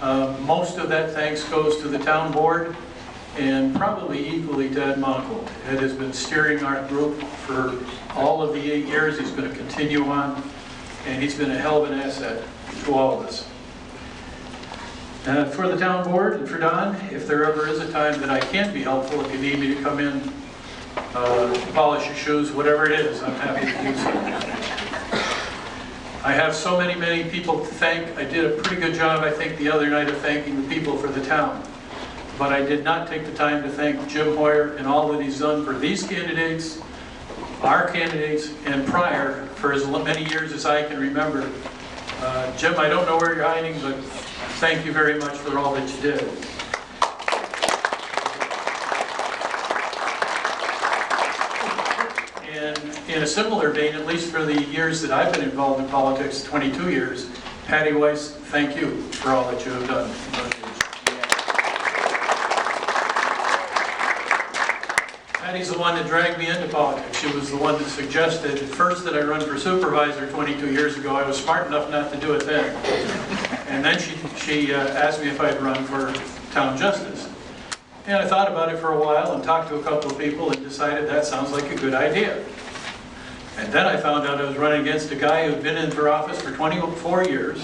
Most of that thanks goes to the town board and probably equally to Ed Monaco. Ed has been steering our group for all of the 8 years. He's going to continue on, and he's been a hell of an asset to all of us. For the town board and for Don, if there ever is a time that I can't be helpful, if you need me to come in, polish your shoes, whatever it is, I'm happy to do so. I have so many people to thank. I did a pretty good job, I think, the other night of thanking the people for the town. But I did not take the time to thank Jim Hoyer and all that he's done for these candidates, our candidates, and prior for as many years as I can remember. Jim, I don't know where you're hiding, but thank you very much for all that you did. And in a similar vein, at least for the years that I've been involved in politics, 22 years, Patty Weiss, thank you for all that you have done. Patty's the one that dragged me into politics. She was the one that suggested at first that I run for supervisor 22 years ago. I was smart enough not to do it then. And then she asked me if I'd run for town justice. And I thought about it for a while and talked to a couple of people and decided that sounds like a good idea. And then I found out I was running against a guy who'd been in for office for 24 years.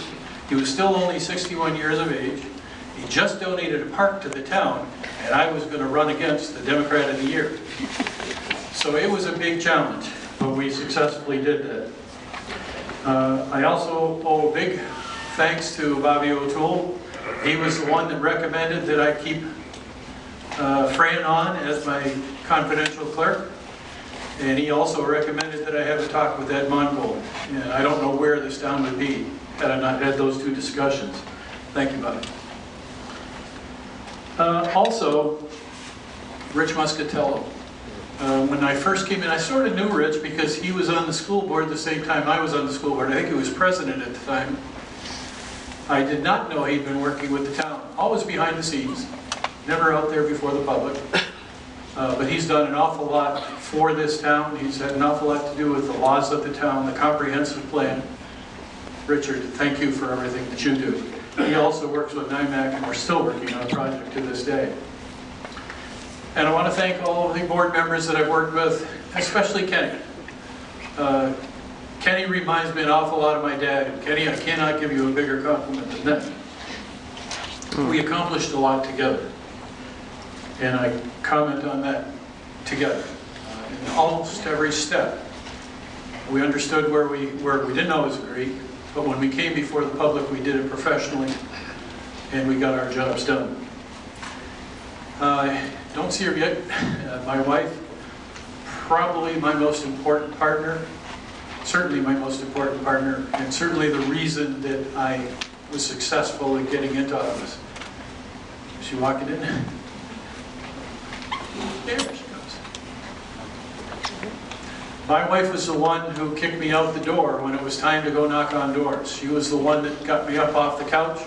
He was still only 61 years of age. He just donated a park to the town, and I was going to run against the Democrat of the Year. So it was a big challenge, but we successfully did that. I also owe a big thanks to Bobby O'Toole. He was the one that recommended that I keep Fran on as my confidential clerk. And he also recommended that I have a talk with Ed Monaco. And I don't know where this town would be had I not had those two discussions. Thank you, Bobby. Also, Rich Muscatello. When I first came in, I sort of knew Rich because he was on the school board at the same time I was on the school board. I think he was president at the time. I did not know he'd been working with the town. Always behind the scenes, never out there before the public. But he's done an awful lot for this town. He's had an awful lot to do with the laws of the town, the comprehensive plan. Richard, thank you for everything that you do. He also works with NIMAC, and we're still working on a project to this day. And I want to thank all of the board members that I've worked with, especially Kenny. Kenny reminds me an awful lot of my dad. And Kenny, I cannot give you a bigger compliment than that. We accomplished a lot together. And I comment on that together. In almost every step, we understood where we didn't always agree, but when we came before the public, we did it professionally, and we got our jobs done. Don't see her yet. My wife, probably my most important partner, certainly my most important partner, and certainly the reason that I was successful in getting into office. Is she walking in? There she goes. My wife was the one who kicked me out the door when it was time to go knock on doors. She was the one that got me up off the couch.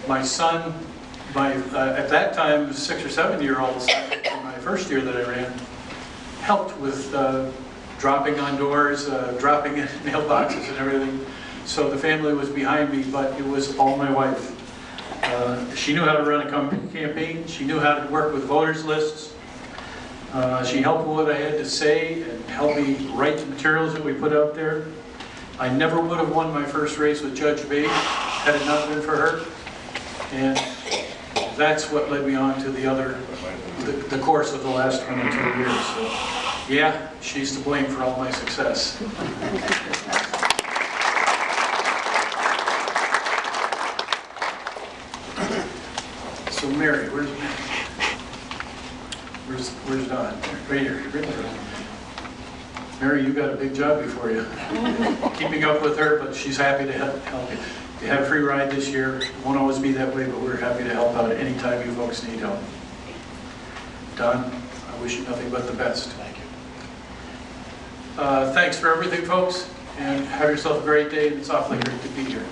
My son, at that time 6 or 7 year olds, in my first year that I ran, helped with dropping on doors, dropping in mailboxes and everything. So the family was behind me, but it was all my wife. She knew how to run a campaign. She knew how to work with voters lists. She helped with what I had to say and helped me write the materials that we put out there. I never would have won my first race with Judge Bates had it not been for her. And that's what led me on to the course of the last 22 years. So, yeah, she's to blame for all my success. So Mary, where's Mary? Where's Don? Right here. Mary, you got a big job before you. Keeping up with her, but she's happy to help you. You had a free ride this year. It won't always be that way, but we're happy to help out anytime you folks need help. Don, I wish you nothing but the best. Thank you. Thanks for everything, folks, and have yourself a great day. It's awfully great to be here.